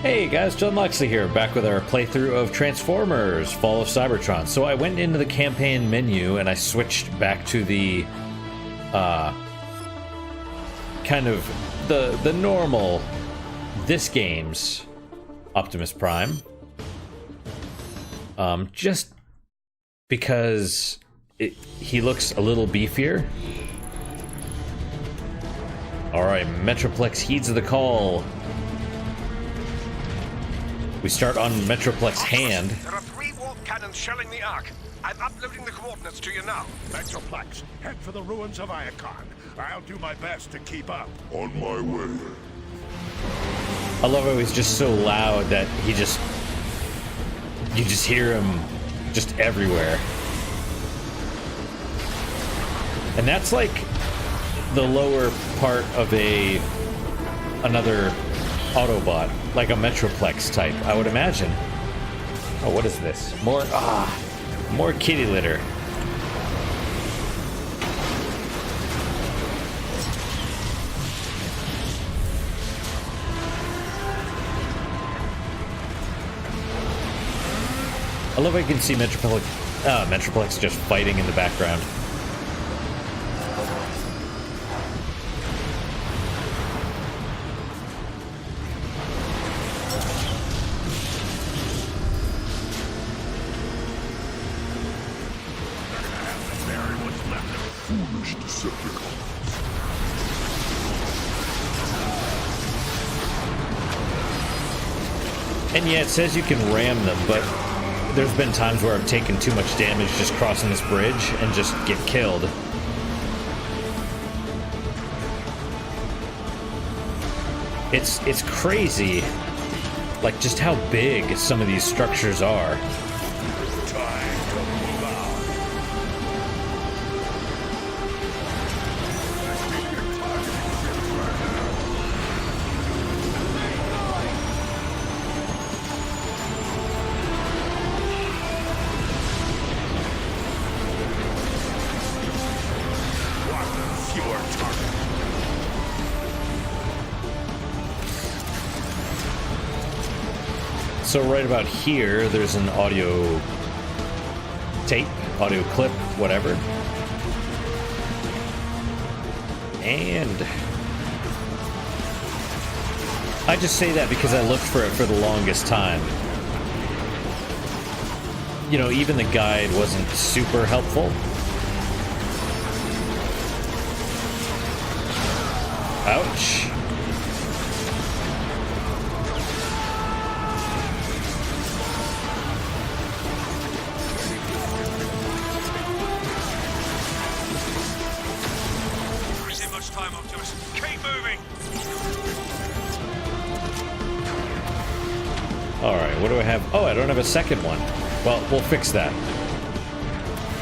Hey guys, John Moxley here, back with our playthrough of Transformers Fall of Cybertron. So I went into the campaign menu and I switched back to the kind of the normal this game's Optimus Prime. Just because he looks a little beefier. Alright, Metroplex heeds the call. We start on Metroplex hand. There are 3 warp cannons shelling the Ark. I'm uploading the coordinates to you now. Metroplex, head for the ruins of Iacon. I'll do my best to keep up. On my way. I love how he's just so loud that you just hear him just everywhere. And that's like the lower part of another Autobot, like a Metroplex type, I would imagine. Oh, what is this? More kitty litter. I love how you can see Metroplex just fighting in the background. Foolish Decepticons. And yeah, it says you can ram them, but there's been times where I've taken too much damage just crossing this bridge and just get killed. It's crazy, like just how big some of these structures are. So right about here, there's an audio tape, audio clip, whatever. And I just say that because I looked for it for the longest time. You know, even the guide wasn't super helpful. Ouch. Alright, what do I have? Oh, I don't have a second one. Well, we'll fix that.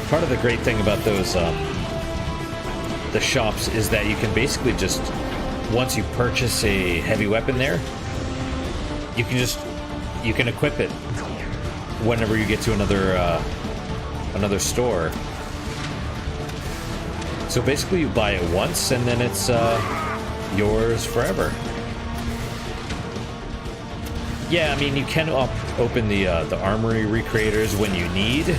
Part of the great thing about those, the shops is that you can basically just, once you purchase a heavy weapon there, you can equip it whenever you get to another store. So basically you buy it once and then it's, yours forever. Yeah, I mean, you can open the armory recreators when you need,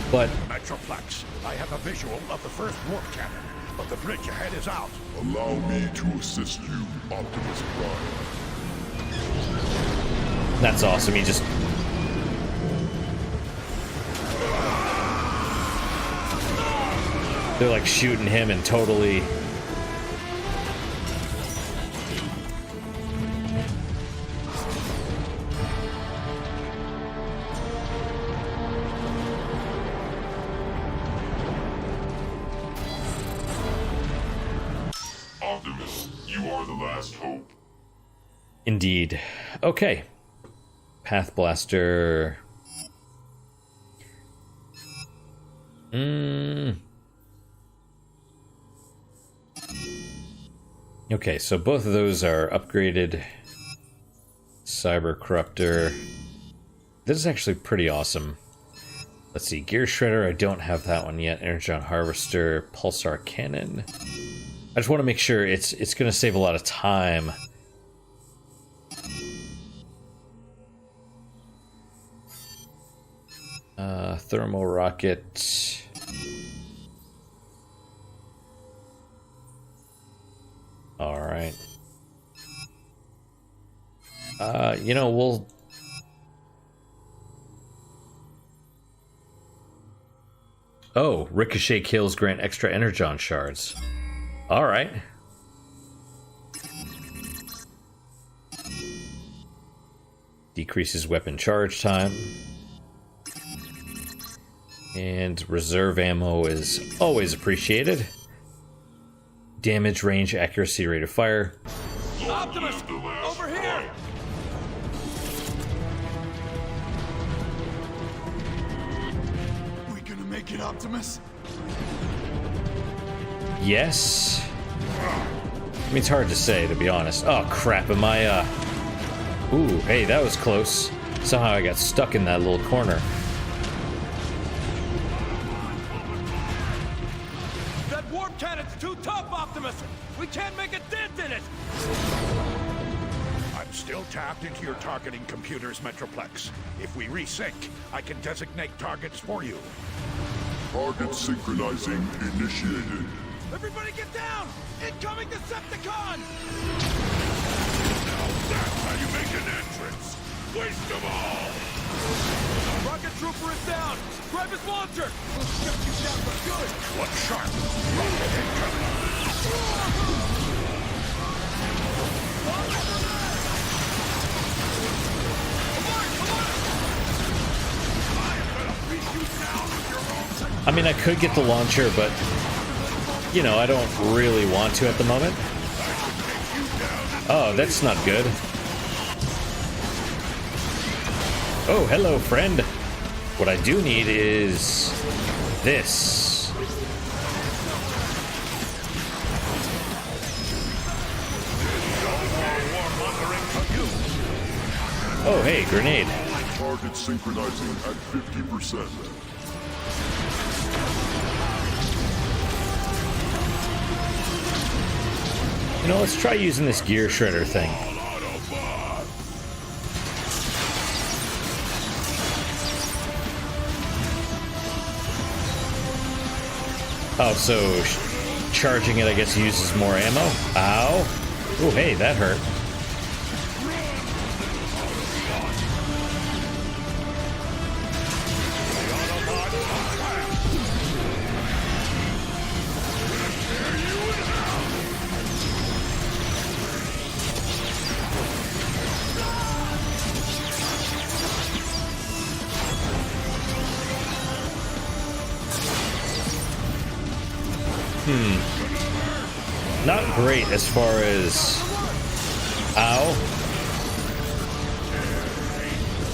but... Metroplex, I have a visual of the first warp cannon, but the bridge ahead is out. Allow me to assist you, Optimus Prime. That's awesome, he just... They're like shooting him and totally... Optimus, you are the last hope. Indeed. Okay. Path Blaster. Okay, so both of those are upgraded. Cyber Corruptor. This is actually pretty awesome. Let's see, Gear Shredder, I don't have that one yet. Energon Harvester, Pulsar Cannon. I just want to make sure it's going to save a lot of time Thermal rocket. Alright. You know, we'll... Oh, ricochet kills grant extra energon shards. Alright. Decreases weapon charge time. And reserve ammo is always appreciated. Damage, range, accuracy, rate of fire. Optimus, over here! We gonna make it, Optimus? Yes. I mean, it's hard to say, to be honest. Oh, crap, am I, Ooh, hey, that was close. Somehow I got stuck in that little corner. That warp cannon's too tough, Optimus! We can't make a dent in it! I'm still tapped into your targeting computer's Metroplex. If we resync, I can designate targets for you. Target synchronizing initiated. Everybody get down! Incoming Decepticon! That's how you make an entrance! Waste them all! Rocket Trooper is down! Grab his launcher! We'll shut you down for good! Look sharp! Rocket incoming! I mean, I could get the launcher, but, you know, I don't really want to at the moment. Oh, that's not good. Oh, hello, friend. What I do need is this. Oh, hey, grenade. Target synchronizing at 50%. You know, let's try using this gear shredder thing. Oh, so charging it, I guess, uses more ammo? Ow. Oh, hey, that hurt. Not great as far as... Ow.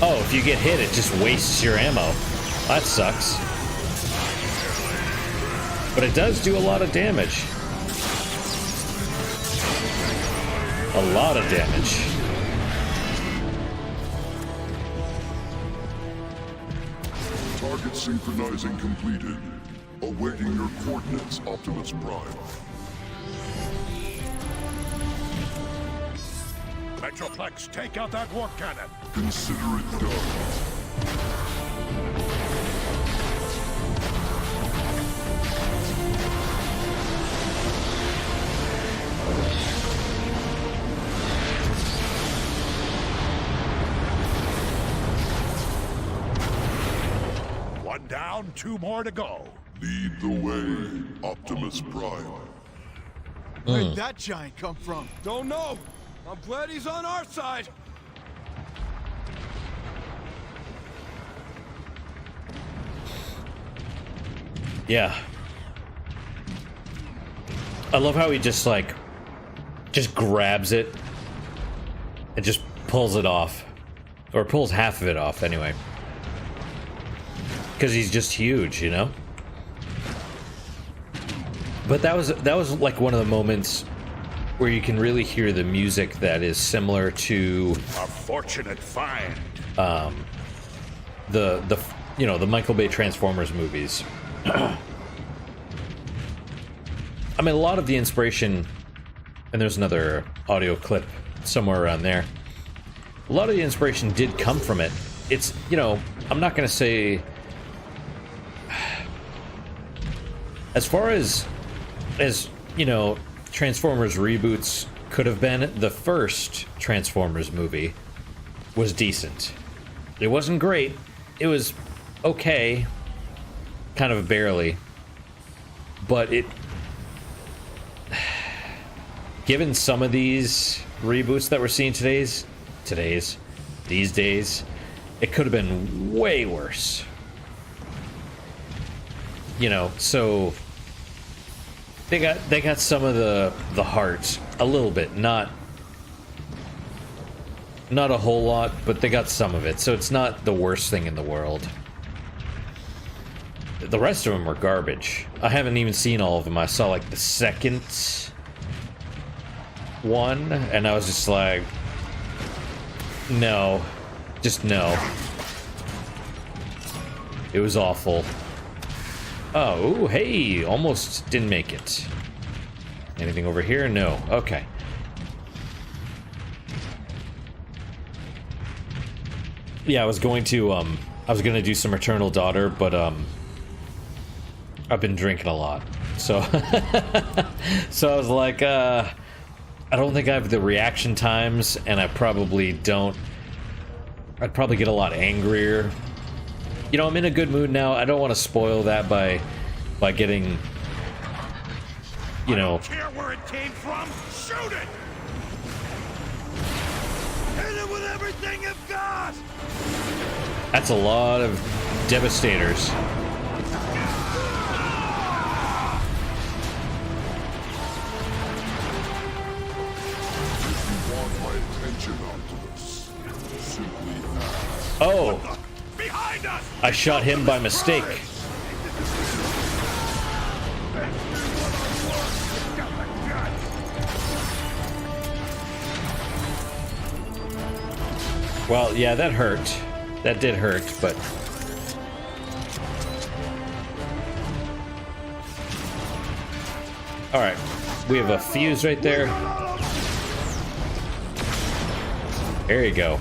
Oh, if you get hit, it just wastes your ammo. That sucks. But it does do a lot of damage. A lot of damage. Target synchronizing completed. Awaiting your coordinates, Optimus Prime. Metroplex, take out that warp cannon! Consider it done. One down, two more to go. Lead the way, Optimus Prime. Where'd that giant come from? Don't know! I'm glad he's on our side! Yeah. I love how he just, like, just grabs it and just pulls it off. Or pulls half of it off, anyway. Because he's just huge, you know? But that was like one of the moments where you can really hear the music that is similar to A fortunate find. the you know, the Michael Bay Transformers movies. I mean, a lot of the inspiration, and there's another audio clip somewhere around there. A lot of the inspiration did come from it. It's, you know, I'm not going to say As far as you know, Transformers reboots could have been, the first Transformers movie was decent. It wasn't great. It was okay, kind of barely. But it, given some of these reboots that we're seeing these days, it could have been way worse. You know, so they got some of the heart a little bit, not a whole lot, but they got some of it. So it's not the worst thing in the world. The rest of them were garbage. I haven't even seen all of them. I saw like the second one, and I was just like, no, just no. It was awful. Oh, ooh, hey, almost didn't make it. Anything over here? No. Okay. Yeah, I was going to do some Eternal Daughter, but I've been drinking a lot. So so I was like, I don't think I have the reaction times, and I probably don't. I'd probably get a lot angrier. You know, I'm in a good mood now. I don't want to spoil that by getting, you know. I don't care where it came from. Shoot it! Hit it with everything you've got! That's a lot of Devastators. If you want my attention, Optimus, simply ask. Oh, Behind us! I shot him by mistake. Well, yeah, that hurt. That did hurt, but... Alright, we have a fuse right there. There you go.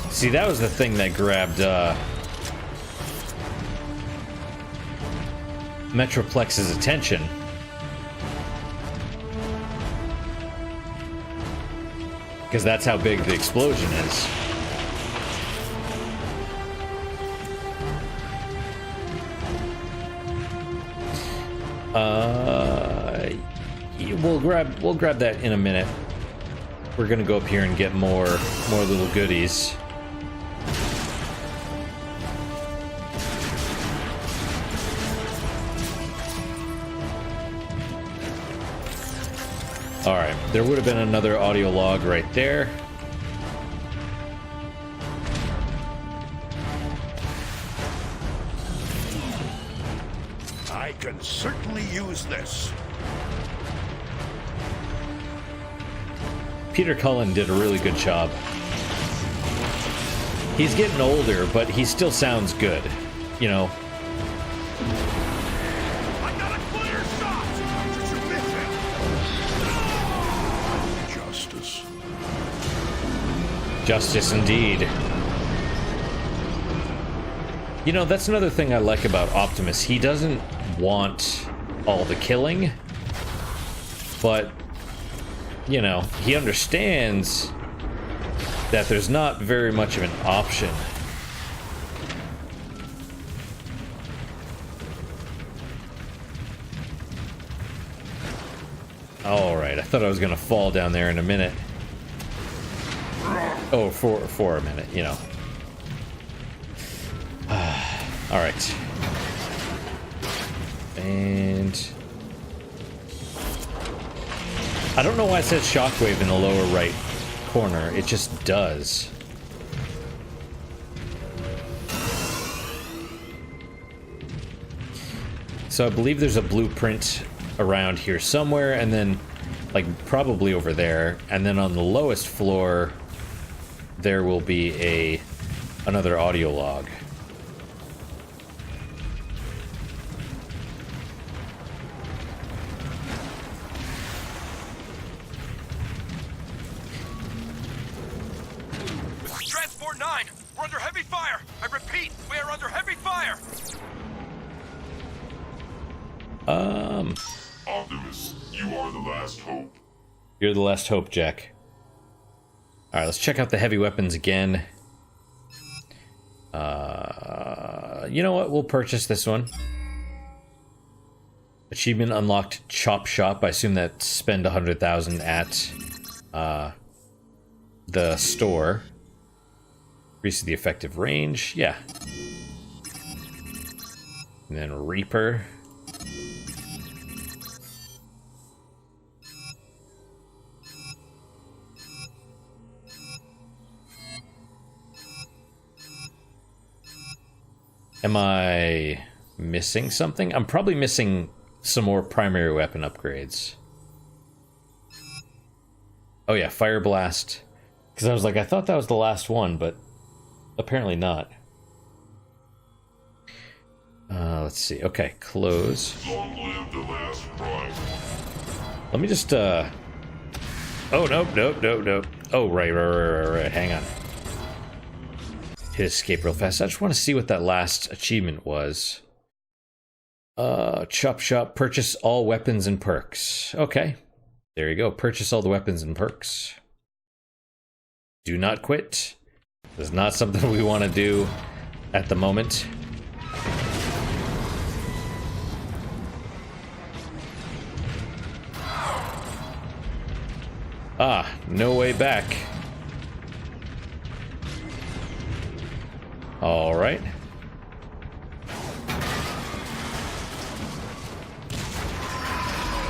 See, that was the thing that grabbed, Metroplex's attention. Because that's how big the explosion is. We'll grab that in a minute. We're gonna go up here and get more little goodies. All right, there would have been another audio log right there. I can certainly use this. Peter Cullen did a really good job. He's getting older, but he still sounds good, you know. I got a clear shot! Did you miss it? Justice. Justice indeed. You know, that's another thing I like about Optimus. He doesn't want all the killing, but, you know, he understands that there's not very much of an option. Alright, I thought I was gonna fall down there in a minute. Oh, for a minute, you know. Alright. And... I don't know why it says shockwave in the lower right corner. It just does. So I believe there's a blueprint around here somewhere, and then, like, probably over there. And then on the lowest floor, there will be another audio log. Transport 9, we're under heavy fire. I repeat, we are under heavy fire. Optimus, you are the last hope. You're the last hope, Jack. Alright, let's check out the heavy weapons again. You know what? We'll purchase this one. Achievement unlocked Chop Shop. I assume that spend 100,000 at the store. Increases the effective range. Yeah. And then Reaper. Am I missing something? I'm probably missing some more primary weapon upgrades. Oh yeah, Fire Blast. Because I was like, I thought that was the last one, but apparently not. Let's see. Okay, close. Long live the last prime. Let me just, Oh, nope. Oh, right. Hang on. Hit escape real fast. I just want to see what that last achievement was. Chop Shop, purchase all weapons and perks. Okay. There you go. Purchase all the weapons and perks. Do not quit. This is not something we want to do at the moment. Ah, no way back. All right.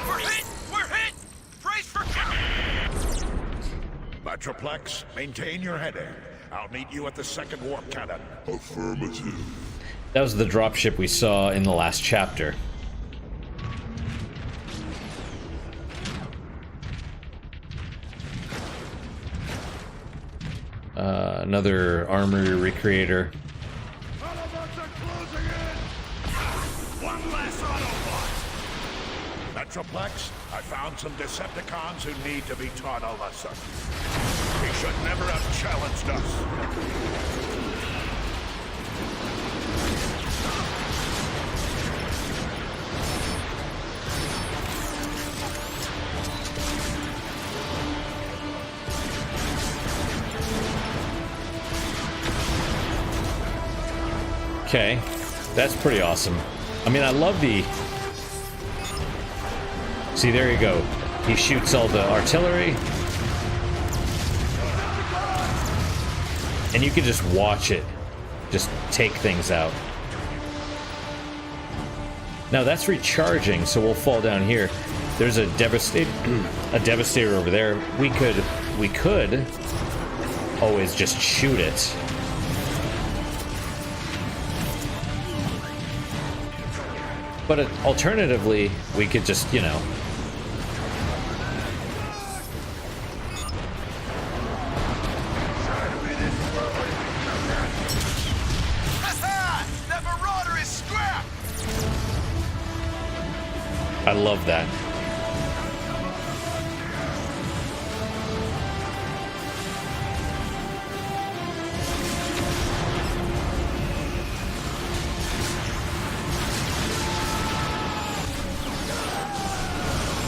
We're hit! Brace for Metroplex, maintain your heading. I'll meet you at the second warp cannon. Affirmative. That was the dropship we saw in the last chapter. Another armory recreator. Autobots are closing in! One last Autobot! Metroplex, I found some Decepticons who need to be taught a lesson. He should never have challenged us. Okay, that's pretty awesome. I mean, I love the... See, there you go. He shoots all the artillery. And you can just watch it. Just take things out. Now that's recharging, so we'll fall down here. There's a Devastator over there. We could always just shoot it. But alternatively, we could just, you know... That Marauder is scrapped! I love that.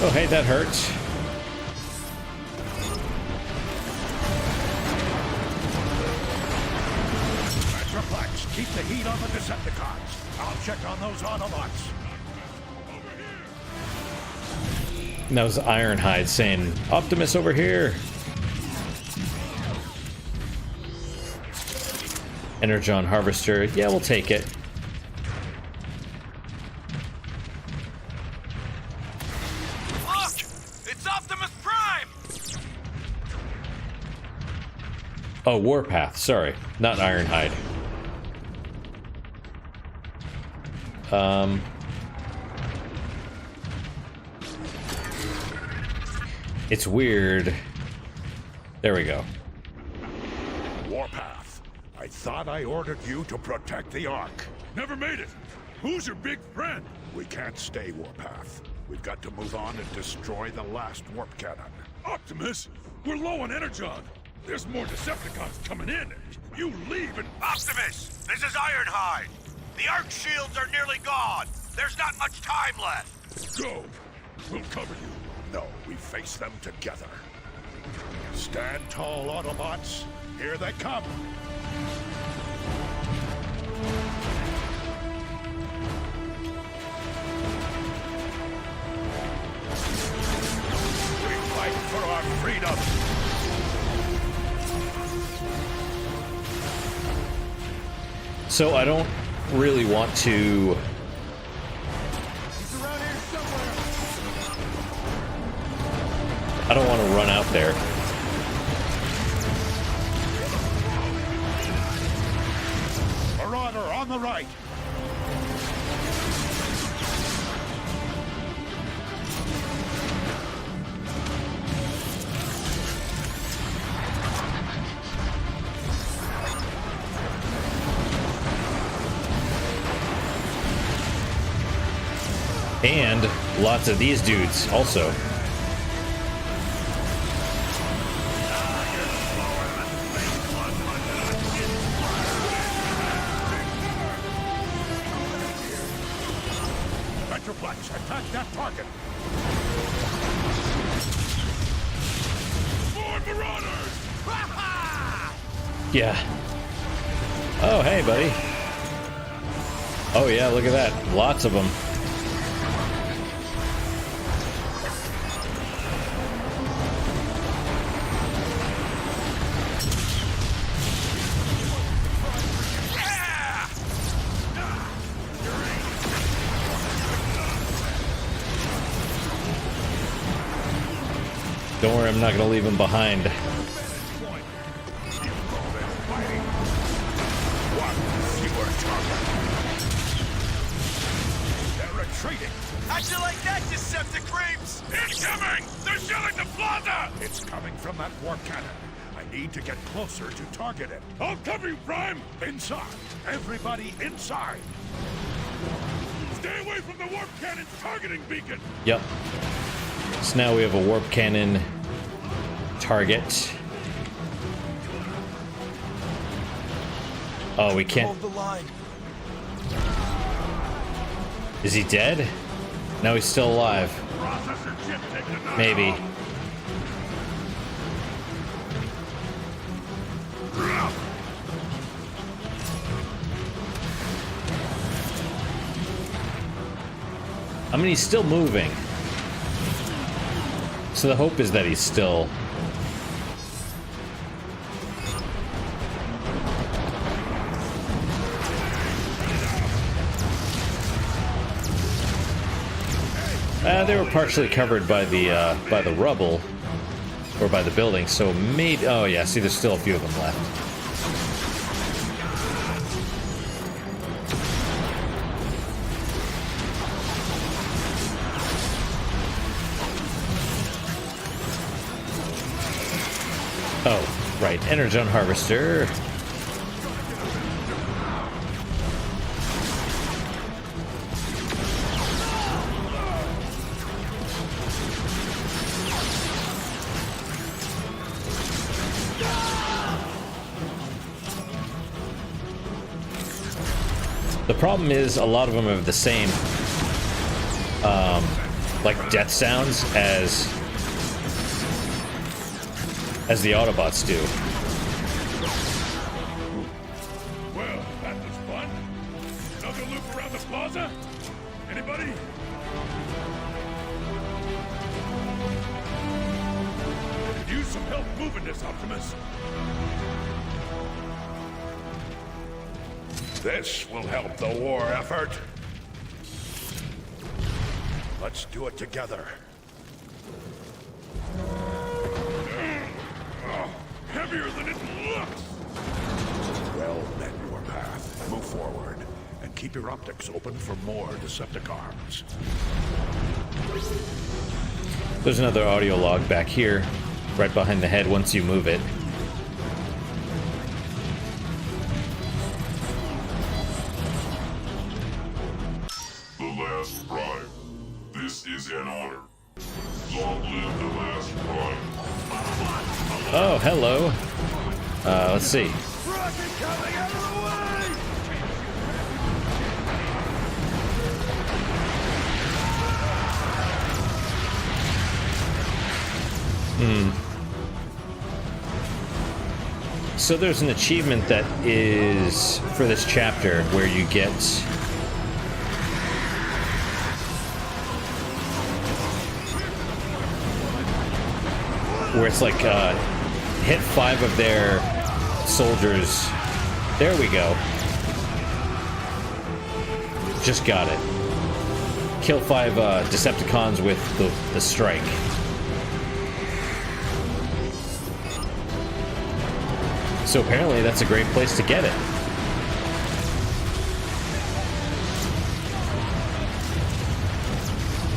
Oh, hey, that hurts. Metroplex, keep the heat on the Decepticons. I'll check on those Autobots. And that was Ironhide saying, Optimus over here. Energon Harvester. Yeah, we'll take it. Look! It's Optimus Prime! Oh, Warpath. Sorry. Not Ironhide. It's weird. There we go. Warpath, I thought I ordered you to protect the Ark. Never made it! Who's your big friend? We can't stay, Warpath. We've got to move on and destroy the last warp cannon. Optimus, we're low on Energon. There's more Decepticons coming in. You leave and... Optimus, this is Ironhide. The Arc shields are nearly gone. There's not much time left. Go. We'll cover you. No, we face them together. Stand tall, Autobots. Here they come. We fight for our freedom. So I don't really want to. He's around here somewhere. I don't want to run out there. Marauder on the right. And lots of these dudes also. Metroplex, attack that target. More Marauders! Yeah. Oh, hey, buddy. Oh, yeah, look at that. Lots of them. Don't worry, I'm not going to leave him behind. They're retreating. How'd you like that, Decepticons? Incoming! They're shelling the plaza! It's coming from that warp cannon. I need to get closer to target it. I'll cover you, Prime! Inside! Everybody inside! Stay away from the warp cannon's targeting beacon! Yep. So now we have a warp cannon target. Oh, we can't. Hold the line. Is he dead? No, he's still alive. Processor chip taken out. Maybe. I mean, he's still moving. So the hope is that he's still... they were partially covered by the rubble, or by the building, so maybe... Oh yeah, see, there's still a few of them left. Oh, right, Energon Harvester. The problem is a lot of them have the same, like death sounds as the Autobots do. Well, that was fun. Another loop around the plaza? Anybody? Could use some help moving this, Optimus. This will help the war effort. Let's do it together. Heavier than it looks! Well, bend your path. Move forward. And keep your optics open for more Decepticons. There's another audio log back here, right behind the head once you move it. The last Prime. This is an honor. Long live the last Prime. Oh, hello. Let's see. Rocket coming out of the way! So there's an achievement that is for this chapter where you get where it's like hit 5 of their soldiers. There we go. Just got it. Kill 5 Decepticons with the strike. So apparently that's a great place to get it.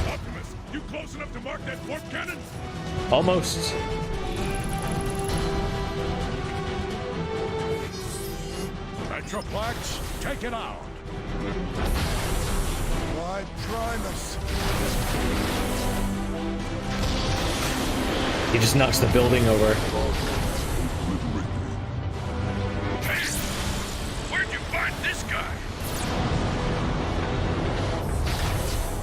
Optimus, you close enough to mark that warp cannon? Almost. Metroplex, take it out. Prime Primus. He just knocks the building over. Hey, where'd you find this guy?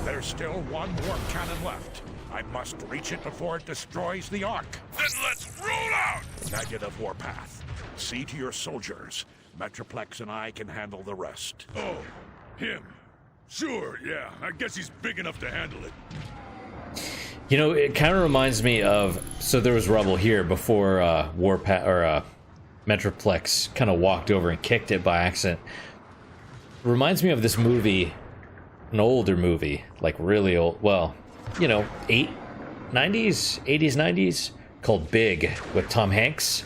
There's still one warp cannon left. I must reach it before it destroys the Ark. Then let's roll out! Negative warpath. See to your soldiers. Metroplex and I can handle the rest. Oh, him. Sure, yeah. I guess he's big enough to handle it. You know, it kind of reminds me of, so there was rubble here before Metroplex kind of walked over and kicked it by accident. Reminds me of this movie, an older movie, like really old, well, you know, 80s, 90s, called Big with Tom Hanks.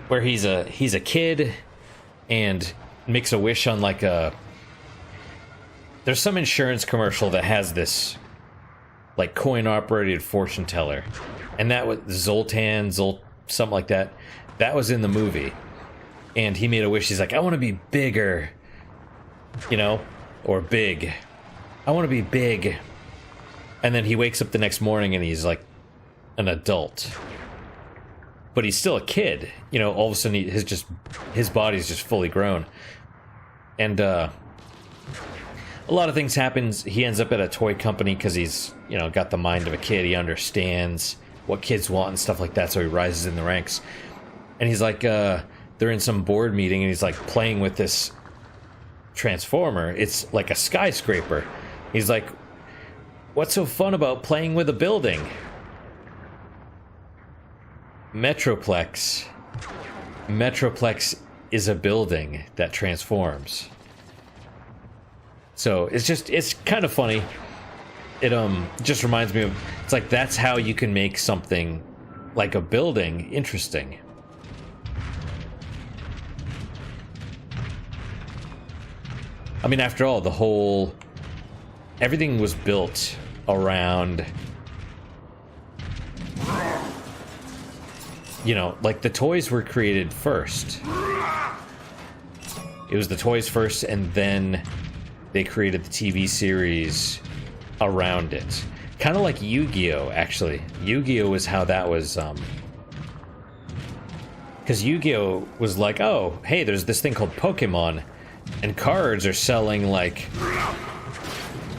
Where he's a kid and makes a wish on like there's some insurance commercial that has this like coin operated fortune teller, and that was Zoltan, something like that. That was in the movie, and he made a wish. He's like, I want to be bigger, you know, or big. I want to be big. And then he wakes up the next morning and he's like an adult, but he's still a kid. You know, all of a sudden his body's just fully grown. And a lot of things happens. He ends up at a toy company because he's, you know, got the mind of a kid. He understands what kids want and stuff like that, so he rises in the ranks. And he's like, they're in some board meeting and he's like playing with this transformer. It's like a skyscraper. He's like, what's so fun about playing with a building? Metroplex is a building that transforms. So it's kind of funny. It just reminds me of, it's like that's how you can make something like a building interesting. I mean, after all, everything was built around, you know, like the toys were created first. It was the toys first, and then they created the TV series around it. Kind of like Yu-Gi-Oh, actually. Yu-Gi-Oh was how that was, because Yu-Gi-Oh was like, oh, hey, there's this thing called Pokemon, and cards are selling, like,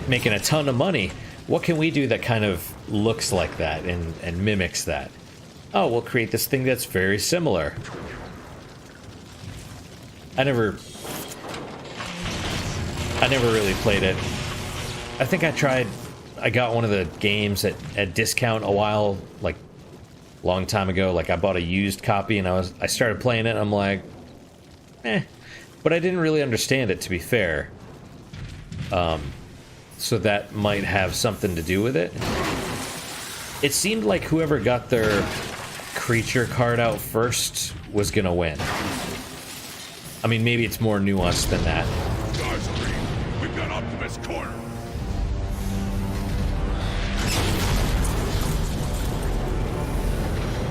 making a ton of money. What can we do that kind of looks like that and mimics that? Oh, we'll create this thing that's very similar. I never really played it. I think I got one of the games at discount a while, like, long time ago. Like, I bought a used copy and I started playing it and I'm like, eh. But I didn't really understand it, to be fair. So that might have something to do with it. It seemed like whoever got their creature card out first was gonna win. I mean, maybe it's more nuanced than that. Starscream, we've got Optimus cornered.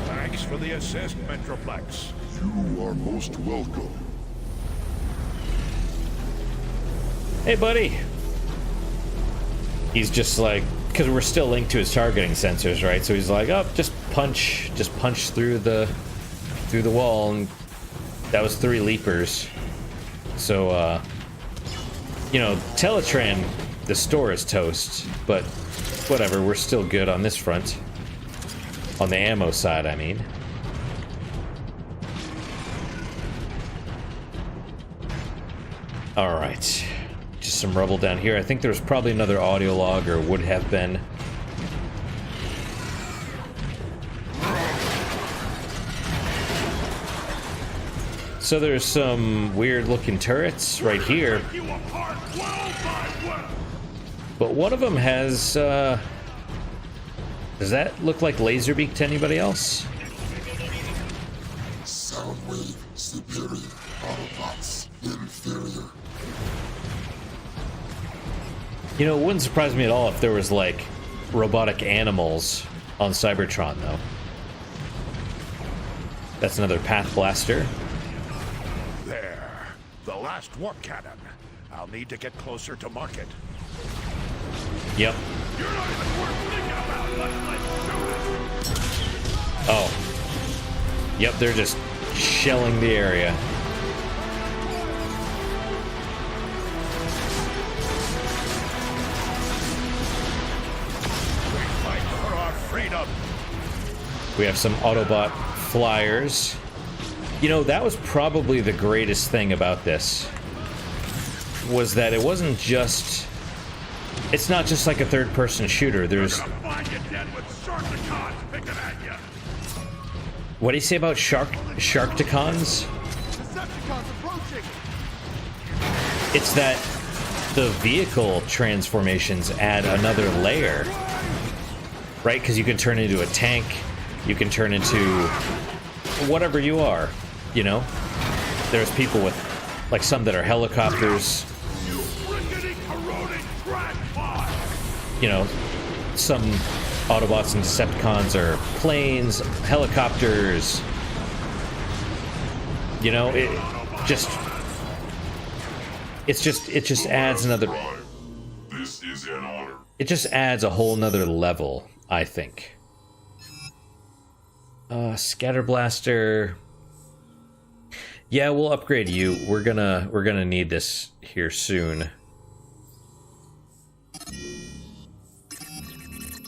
Thanks for the assist, Metroplex. You are most welcome. Hey, buddy. He's just like, because we're still linked to his targeting sensors, right? So he's like, oh, just punch through the wall, and that was 3 leapers. So, you know, Teletran, the store is toast, but whatever, we're still good on this front. On the ammo side, I mean. Alright. Just some rubble down here. I think there was probably another audio log, or would have been. So there's some weird looking turrets right here. But one of them has, does that look like Laserbeak to anybody else? Soundwave superior, Autobots inferior. You know, it wouldn't surprise me at all if there was, like, robotic animals on Cybertron, though. That's another Path Blaster. There. The last warp cannon. I'll need to get closer to mark it. Yep. You're not even worth thinking about. Let's shoot it. Oh. Yep, they're just shelling the area. For our freedom. We have some Autobot flyers. You know, that was probably the greatest thing about this. Was that it wasn't just... It's not just like a third-person shooter. There's... Find you dead with Sharkticons picking at you. What do you say about Sharkticons? Decepticons approaching. It's that the vehicle transformations add another layer. Right? Because you can turn into a tank. You can turn into whatever you are, you know? There's people with, like, some that are helicopters. You rickety, corroding trash pod. You know, some Autobots and Decepticons are planes, helicopters. You know, it just adds another... This is an honor. It just adds a whole nother level, I think. Scatter Blaster. Yeah, we'll upgrade you. We're gonna need this here soon.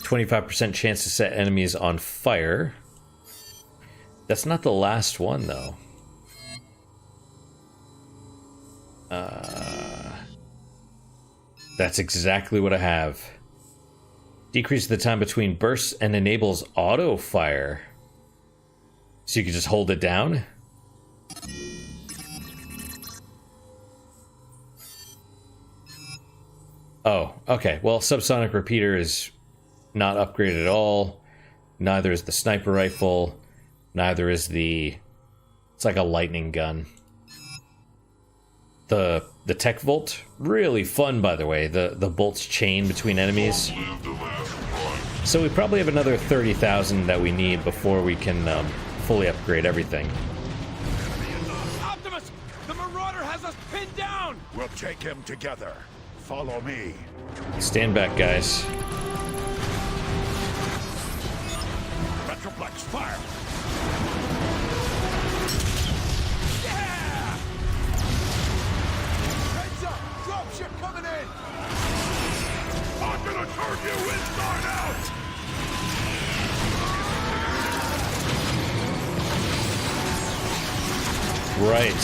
25% chance to set enemies on fire. That's not the last one, though. That's exactly what I have. Decrease the time between bursts and enables auto fire. So you can just hold it down? Oh, okay. Well, subsonic repeater is not upgraded at all. Neither is the sniper rifle. Neither is the... It's like a lightning gun. The tech volt, really fun, by the way. The bolts chain between enemies. So we probably have another 30,000 that we need before we can fully upgrade everything. Optimus, the Marauder has us pinned down. We'll take him together. Follow me. Stand back, guys. Metroplex, fire! Yeah! Heads up! Dropship coming in! I'm gonna turn you inside out! Right.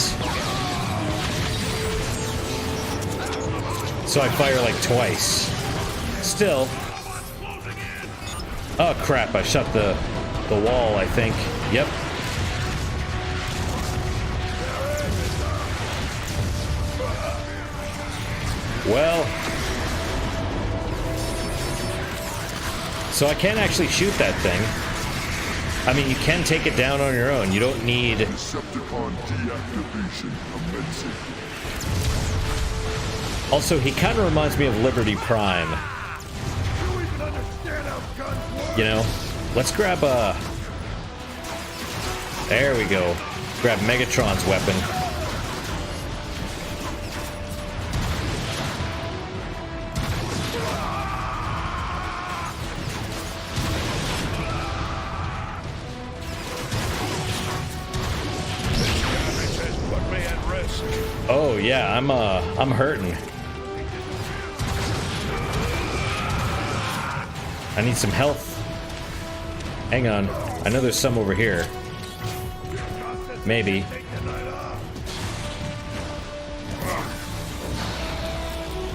So I fire like twice. Still. Oh crap, I shot the wall, I think. Yep. Well. So I can actually shoot that thing. I mean, you can take it down on your own. You don't need... Decepticon deactivation commencing. Also, he kind of reminds me of Liberty Prime. You even understand how guns work? You know? Let's grab a... There we go. Grab Megatron's weapon. Put me at risk. Oh yeah, I'm hurting. I need some health. Hang on. I know there's some over here. Maybe.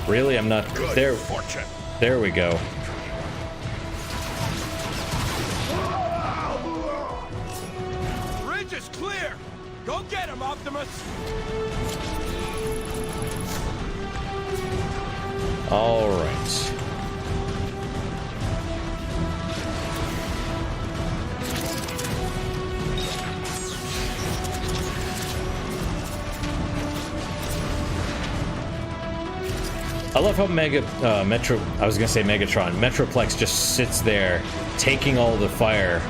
Really? I'm not there. Fortune. There we go. Bridge is clear! Go get him, Optimus! All right. I love how I was gonna say Megatron. Metroplex just sits there, taking all the fire.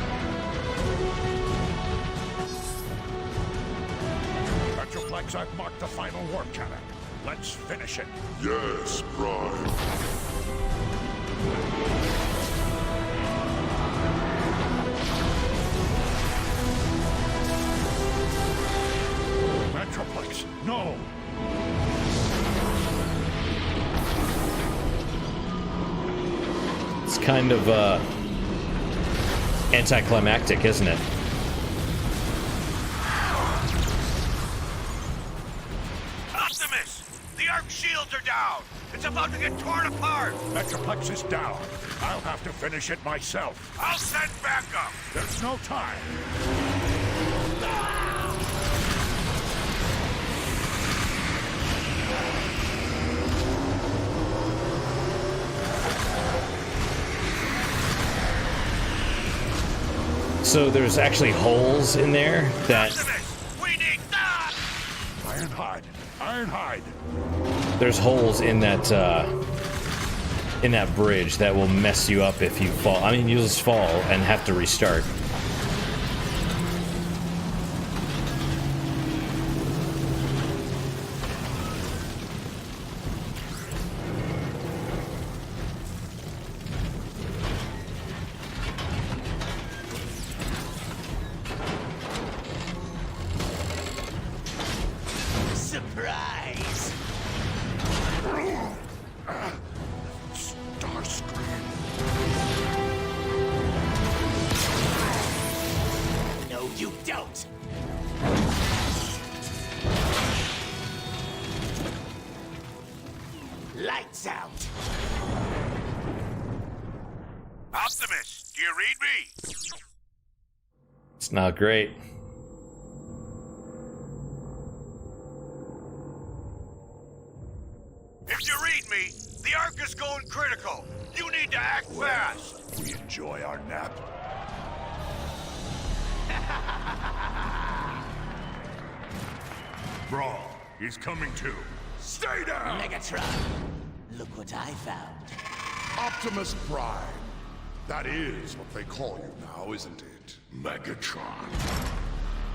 Metroplex, I've marked the final warp cannon. Let's finish it. Yes, Prime. Metroplex, no! It's kind of anticlimactic, isn't it? Optimus! The Arc shields are down! It's about to get torn apart! Metroplex is down. I'll have to finish it myself. I'll send backup! There's no time. So there's actually holes in there that Optimus! We need that! Ironhide! Ironhide! there's holes in that bridge that will mess you up if you fall. I mean, you'll just fall and have to restart. Surprise! Starscream! No, you don't! Lights out! Optimus, do you read me? It's not great. If you read me, the Arc is going critical. You need to act fast. We enjoy our nap. Brawl, he's coming too. Stay down! Megatron, look what I found. Optimus Prime. That is what they call you now, isn't it? Megatron.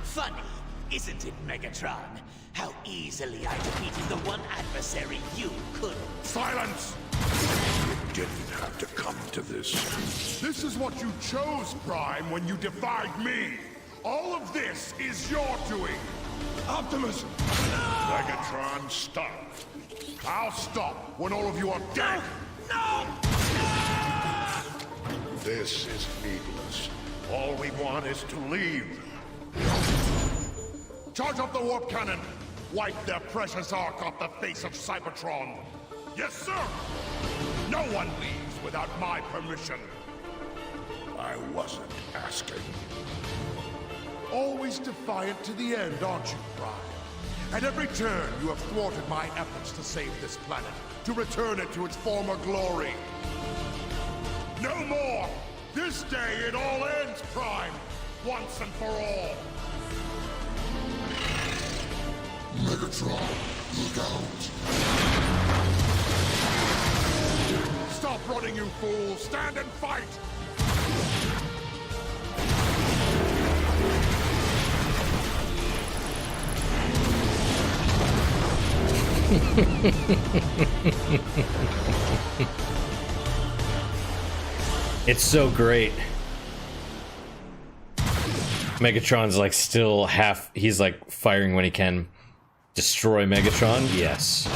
Funny, isn't it, Megatron? How easily I defeated the one adversary you couldn't. Silence! You didn't have to come to this. This is what you chose, Prime, when you defied me. All of this is your doing. Optimus! Megatron, stop. I'll stop when all of you are dead. No! This is needless. All we want is to leave. Charge up the warp cannon. Wipe their precious ark off the face of Cybertron. Yes, sir. No one leaves without my permission. I wasn't asking. Always defiant to the end, aren't you, Prime? At every turn, you have thwarted my efforts to save this planet, to return it to its former glory. No more! This day it all ends, Prime! Once and for all! Megatron, look out! Stop running, you fool! Stand and fight! It's so great. Megatron's like still half, he's like firing when he can. Destroy Megatron? Yes.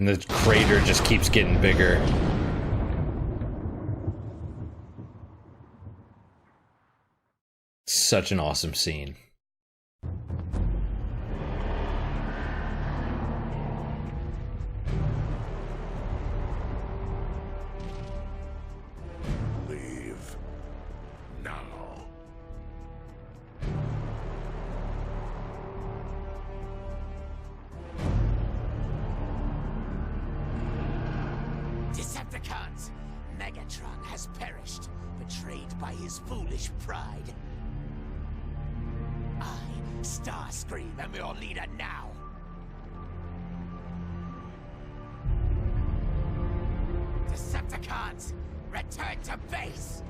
And the crater just keeps getting bigger. Such an awesome scene. Leave now. Decepticons! Megatron has perished, betrayed by his foolish pride. I, Starscream, am your leader now. Decepticons, return to base!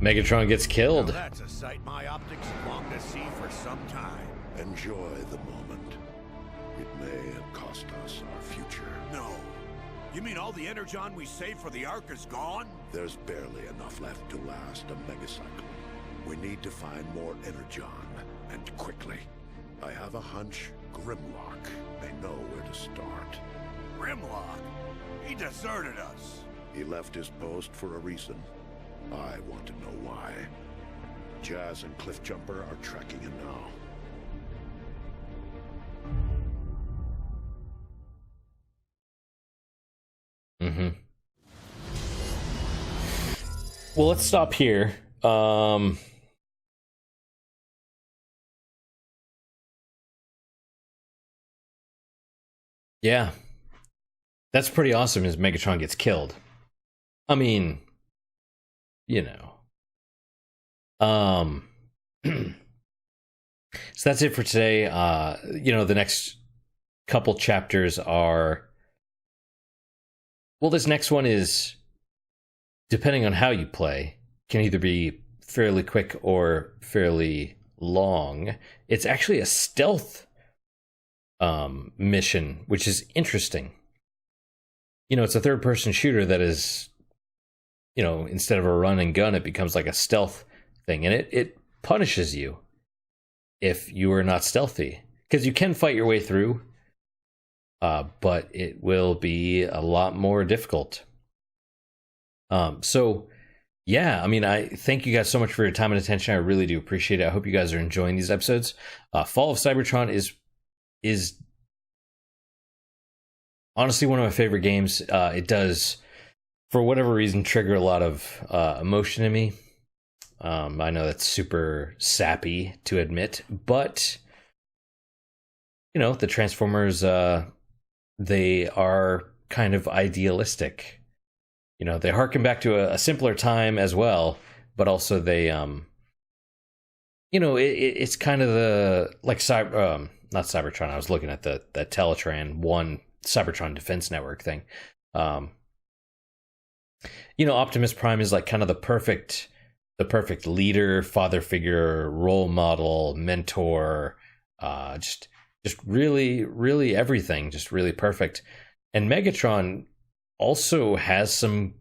Megatron gets killed. Now that's a sight my optics have longed to see for some time. Enjoy the moment. It may cost us our future. No. You mean all the energon we saved for the Ark is gone? There's barely enough left to last a megacycle. We need to find more energon, and quickly. I have a hunch Grimlock may know where to start. Grimlock? He deserted us. He left his post for a reason. I want to know why. Jazz and Cliffjumper are tracking him now. Mm-hmm. Well, let's stop here. Yeah. That's pretty awesome as Megatron gets killed. I mean, you know. So that's it for today. You know, the next couple chapters are... Well, this next one is, depending on how you play, can either be fairly quick or fairly long. It's actually a stealth mission, which is interesting. You know, it's a third-person shooter that is, you know, instead of a run and gun, it becomes like a stealth thing. And it punishes you if you are not stealthy. Because you can fight your way through, but it will be a lot more difficult. So, yeah, I mean, I thank you guys so much for your time and attention. I really do appreciate it. I hope you guys are enjoying these episodes. Fall of Cybertron is honestly one of my favorite games. It does, for whatever reason, trigger a lot of emotion in me. I know that's super sappy to admit, but you know, the Transformers, they are kind of idealistic. You know, they harken back to a simpler time as well, but also they, you know, it's kind of the, like, not Cybertron, I was looking at the Teletran 1 Cybertron Defense Network thing. You know, Optimus Prime is like kind of the perfect leader, father figure, role model, mentor, just really, really everything, just really perfect. And Megatron also has some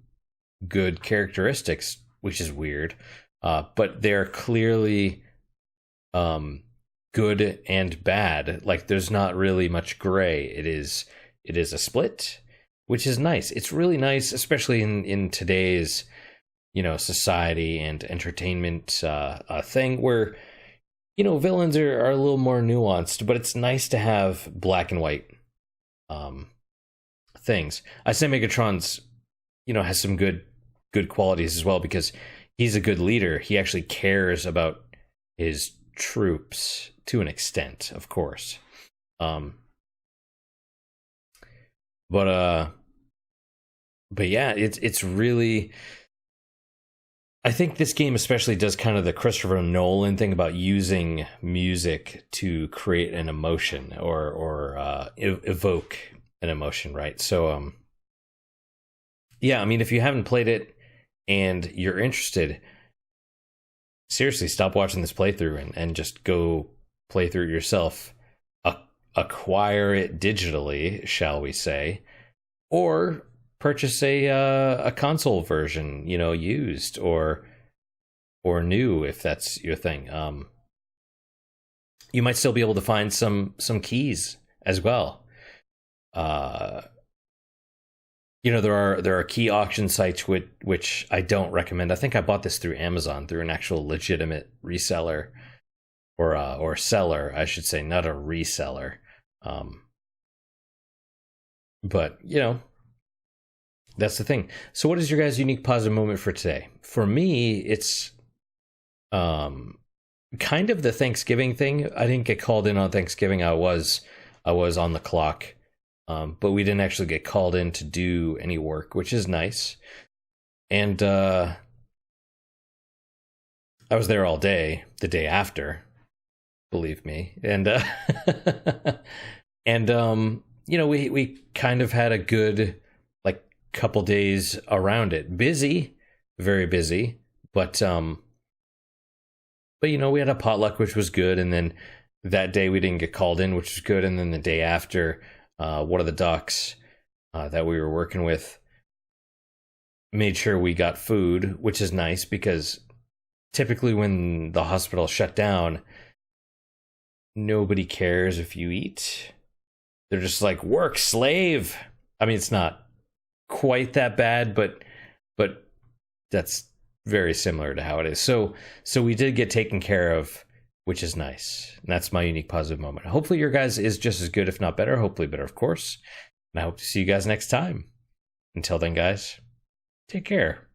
good characteristics, which is weird, but they're clearly good and bad. Like, there's not really much gray. It is a split, which is nice. It's really nice, especially in today's, you know, society and entertainment thing where, you know, villains are a little more nuanced, but it's nice to have black and white things. I say Megatron's, you know, has some good qualities as well, because he's a good leader. He actually cares about his troops to an extent, of course. But yeah, it's really, I think this game especially does kind of the Christopher Nolan thing about using music to create an emotion or evoke an emotion, right? So, yeah, I mean, if you haven't played it and you're interested, seriously, stop watching this playthrough and just go play through it yourself. Acquire it digitally, shall we say, or purchase a console version, you know, used or new, if that's your thing. You might still be able to find some keys as well. You know, there are key auction sites which I don't recommend. I think I bought this through Amazon, through an actual legitimate reseller or seller, I should say, not a reseller. But you know, that's the thing. So what is your guys' unique positive moment for today? For me, it's kind of the Thanksgiving thing. I didn't get called in on Thanksgiving. I was on the clock. But we didn't actually get called in to do any work, which is nice. And I was there all day, the day after, believe me. And you know, we kind of had a good like couple days around it. Busy, very busy, but you know, we had a potluck, which was good, and then that day we didn't get called in, which was good, and then the day after, one of the docs that we were working with made sure we got food, which is nice because typically when the hospital shut down, nobody cares if you eat. They're just like, work, slave. I mean, it's not quite that bad, but that's very similar to how it is. So we did get taken care of, which is nice. And that's my unique positive moment. Hopefully your guys is just as good, if not better. Hopefully better, of course. And I hope to see you guys next time. Until then, guys, take care.